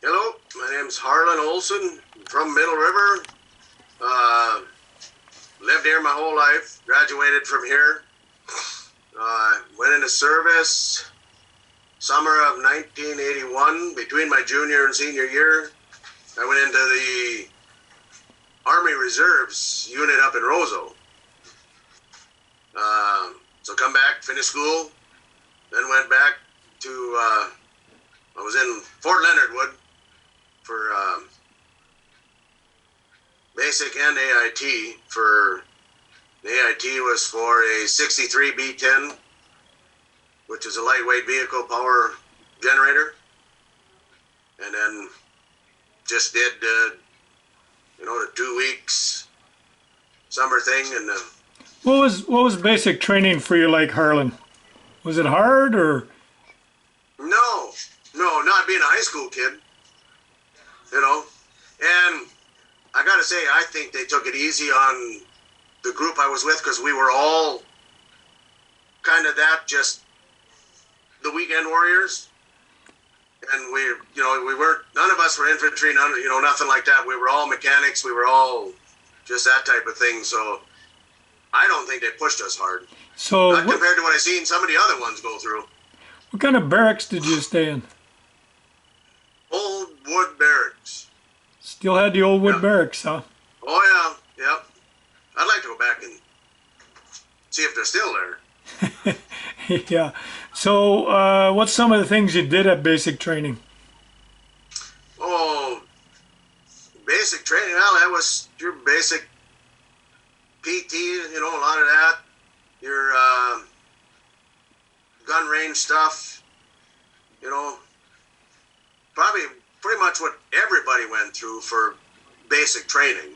Hello, my name's Harlan Olson from Middle River. Uh, Lived here my whole life, graduated from here. Went into service summer of 1981, between my junior and senior year. I went into the Army Reserves unit up in Roseau. So come back, finish school, then went back to, I was in Fort Leonard Wood for basic and AIT. The AIT was for a 63 B10, which is a lightweight vehicle power generator. And then just did, the 2 weeks summer thing. And What was basic training for you like, Harlan? Was it hard or? no, not being a high school kid, And I got to say, I think they took it easy on the group I was with, because we were all kind of just the weekend warriors. And we weren't, none of us were infantry, nothing like that. We were all mechanics. We were all just that type of thing. So I don't think they pushed us hard. So not compared to what I've seen some of the other ones go through. What kind of barracks did you stay in? Old wood barracks. Still had the old wood barracks, huh? Oh, yeah, yep. I'd like to go back and see if they're still there. Yeah. So what's some of the things you did at basic training? Oh, basic training, well, that was your basic PT, a lot of that. Your gun range stuff, probably pretty much what everybody went through for basic training.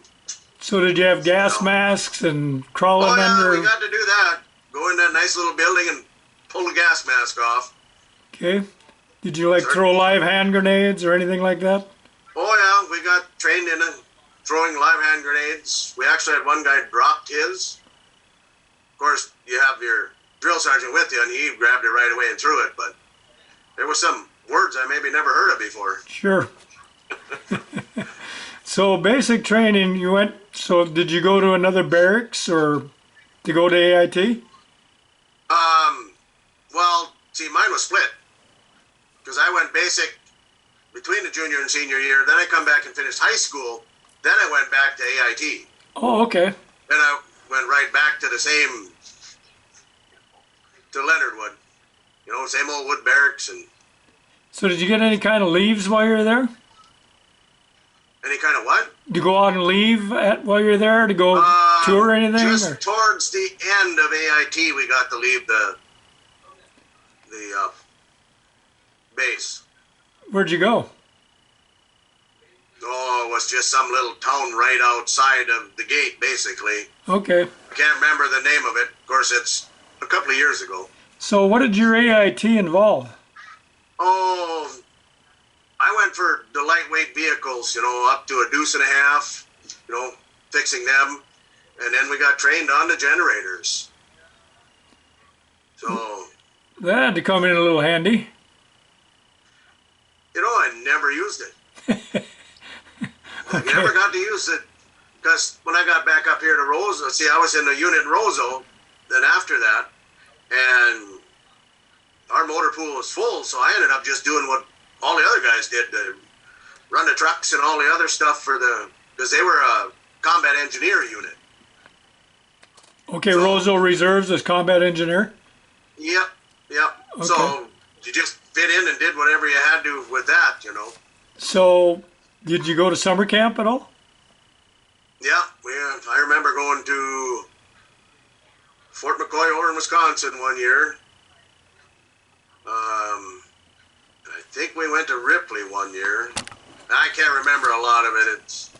So did you have gas masks and crawling under? We got to do that. Go in that nice little building and pull the gas mask off. Okay. Did you throw live hand grenades or anything like that? Oh yeah, we got trained in throwing live hand grenades. We actually had one guy dropped his. Of course, you have your drill sergeant with you, and he grabbed it right away and threw it. But there were some words I maybe never heard of before. Sure. So basic training, so did you go to another barracks or to go to AIT? Well, see, mine was split, because I went basic between the junior and senior year. Then I come back and finished high school. Then I went back to AIT. Oh, okay. Then I went right back to Leonard Wood. Same old wood barracks. And So did you get any kind of leaves while you were there? any kind of what? Did you go out and leave while you were there to go tour or anything? Just towards the end of AIT, we got to leave the base. Where'd you go? Oh, it was just some little town right outside of the gate, basically. Okay. I can't remember the name of it. Of course, it's a couple of years ago. So what did your AIT involve? Oh, I went for the lightweight vehicles, up to a deuce and a half, fixing them. And then we got trained on the generators. So That had to come in a little handy. I never used it. I Okay. never got to use it, because when I got back up here to Roseau, see, I was in the unit in Roseau, then after that, and our motor pool was full, so I ended up just doing what all the other guys did, to run the trucks and all the other stuff because they were a combat engineer unit. Okay, so, Roseau Reserves as combat engineer? Yep. Okay. So you just fit in and did whatever you had to with that, So did you go to summer camp at all? Yeah, I remember going to Fort McCoy over in Wisconsin one year. I think we went to Ripley one year. I can't remember a lot of it. It's,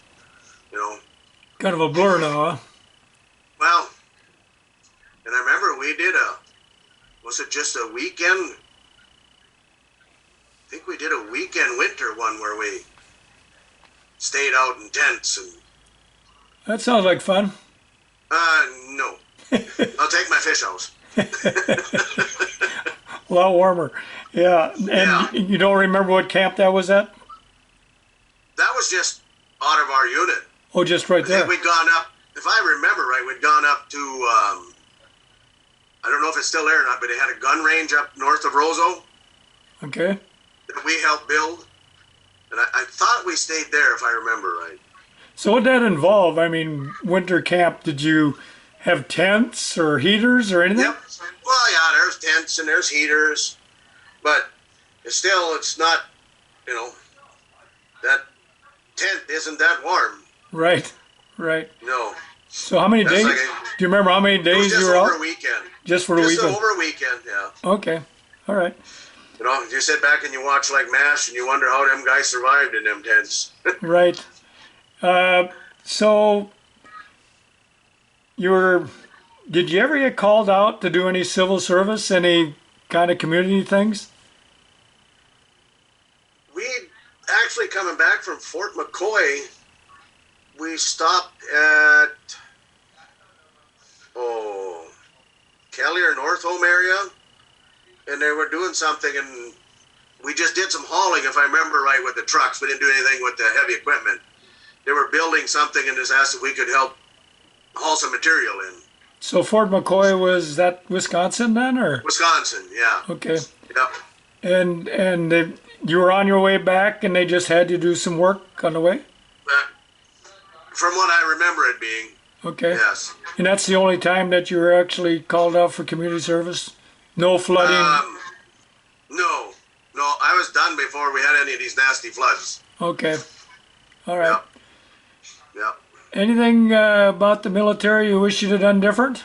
Kind of a blur now, huh? Well, and I remember we did was it just a weekend? I think we did a weekend winter one where we stayed out in tents. And That sounds like fun. No. I'll take my fish house. A lot warmer. Yeah. And you don't remember what camp that was at? was just out of our unit. Oh, just right I there. think we'd gone up, if I remember right, we'd gone up to, I don't know if it's still there or not, but it had a gun range up north of Roseau Okay. that we helped build. And I thought we stayed there, if I remember right. So what did that involve? I mean, winter camp, did you have tents or heaters or anything? Yep. Well, yeah, there's tents and there's heaters, but it's not, you know, that tent isn't that warm. Right, right. No. So how many That's days? like Do you remember how many it was days you just were over out? a weekend. Just for a Just weekend. over a weekend, yeah. Okay, all right. You know, you sit back and you watch like MASH and you wonder how them guys survived in them tents. Right. So you were. Did you ever get called out to do any civil service, any kind of community things? We actually coming back from Fort McCoy, we stopped at Kelly or North Home area, and they were doing something, and we just did some hauling, if I remember right, with the trucks. We didn't do anything with the heavy equipment. They were building something and just asked if we could help haul some material in. So Fort McCoy, was that Wisconsin then, or? Wisconsin, yeah. Okay. Yep. And you were on your way back, and they just had you do some work on the way? From what I remember it being, Okay. yes. And that's the only time that you were actually called out for community service? No flooding? No. No, I was done before we had any of these nasty floods. Okay. All right. Yep. Yep. Anything about the military you wish you'd have done different?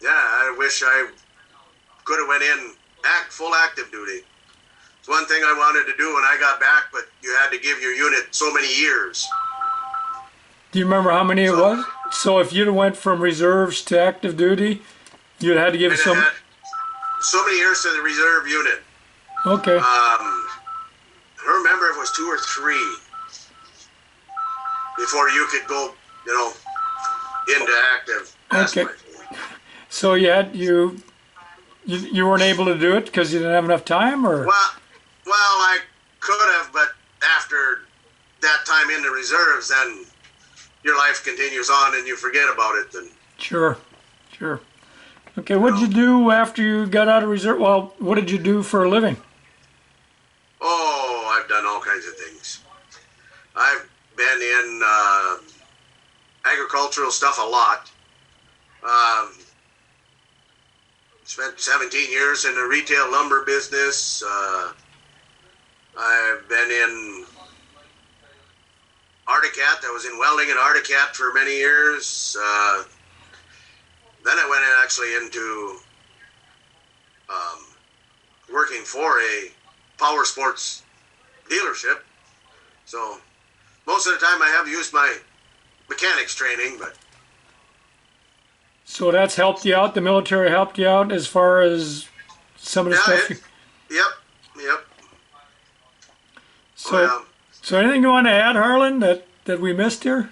Yeah, I wish I could have went in full active duty. It's one thing I wanted to do when I got back, but you had to give your unit so many years. Do you remember how many it was? So if you'd have went from reserves to active duty, you'd had to give And some... it had so many years to the reserve unit. Okay. I don't remember if it was 2 or 3 before you could go, you know, into active. Okay. So you weren't able to do it because you didn't have enough time, or? Well, I could have, but after that time in the reserves, then your life continues on and you forget about it. Then. Sure. Okay, what did you do after you got out of reserve? Well, what did you do for a living? Oh, I've done all kinds of things. I've been in agricultural stuff a lot. Spent 17 years in the retail lumber business. I've been in Articat. I was in welding at Articat for many years. Then I went actually into working for a power sports dealership. So most of the time I have used my mechanics training, but. So that's helped you out? The military helped you out as far as some of the stuff? Yep. So anything you want to add, Harlan, that we missed here?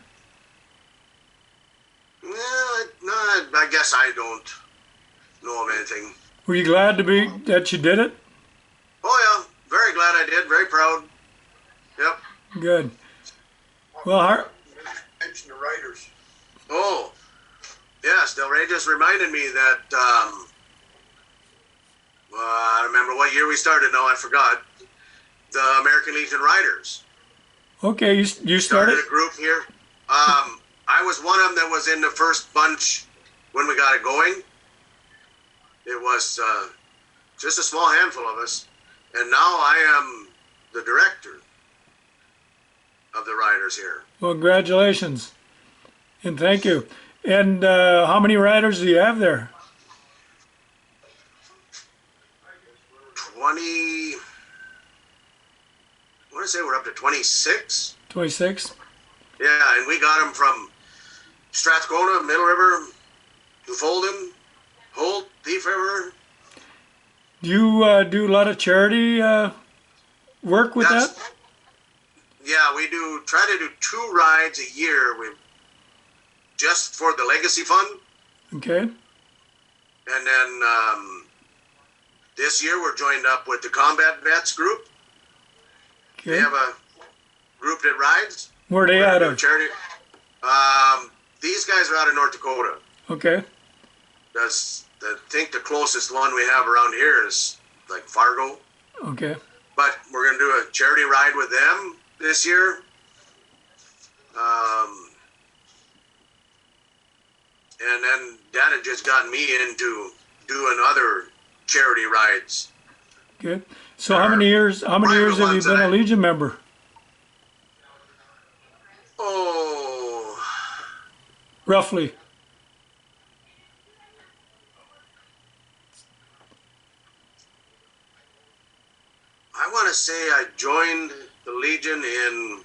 No, I guess I don't know of anything. Were you glad that you did it? Oh yeah, very glad I did. Very proud. Yep. Good. Well, Mention the writers. Oh, yes. Del Rey just reminded me that. I don't remember what year we started. Now I forgot. The American Legion Riders. okay, you started? A group here. I was one of them that was in the first bunch when we got it going. It was just a small handful of us, and now I am the director of the riders here. Well, congratulations, and thank you. And how many riders do you have there? 20. I want to say we're up to 26. 26? Yeah, and we got them from Strathcona, Middle River, New Folden, Holt, Thief River. Do you do a lot of charity work with that? Yeah, we try to do 2 rides a year just for the Legacy Fund. Okay. And then this year we're joined up with the Combat Vets group. Okay. They have outfit rides. Where are they We're out gonna do a of? charity. These guys are out of North Dakota. Okay. I think the closest one we have around here is like Fargo. Okay. But we're gonna do a charity ride with them this year. And then Dad had just gotten me into doing other charity rides. Good. So how many years? How many years have you been a Legion member? Oh, Roughly. I want to say I joined the Legion in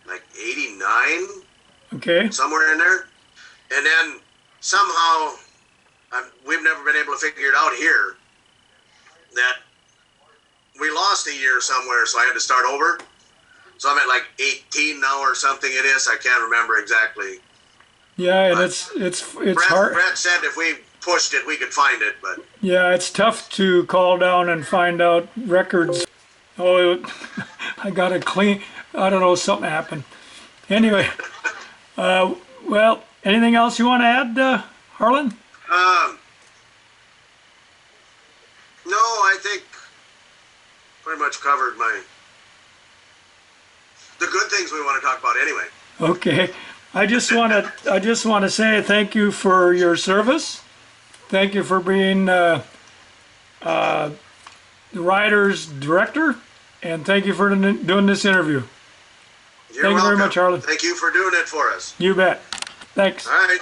like '89, Okay. somewhere in there. And then somehow we've never been able to figure it out here that we lost a year somewhere, so I had to start over. So I'm at like 18 now or something it is. I can't remember exactly. Yeah, and But it's Brett, hard. Brett said if we pushed it, we could find it, but Yeah, it's tough to call down and find out records. Oh, I got to clean. I don't know, something happened. Anyway, well, anything else you want to add, Harlan? no, I think pretty much covered the good things we want to talk about anyway. Okay. I just want to say thank you for your service. Thank you for being the Riders director, and thank you for doing this interview. You're Thank you very welcome. much, Harlan. Thank you for doing it for us. You bet. Thanks. All right.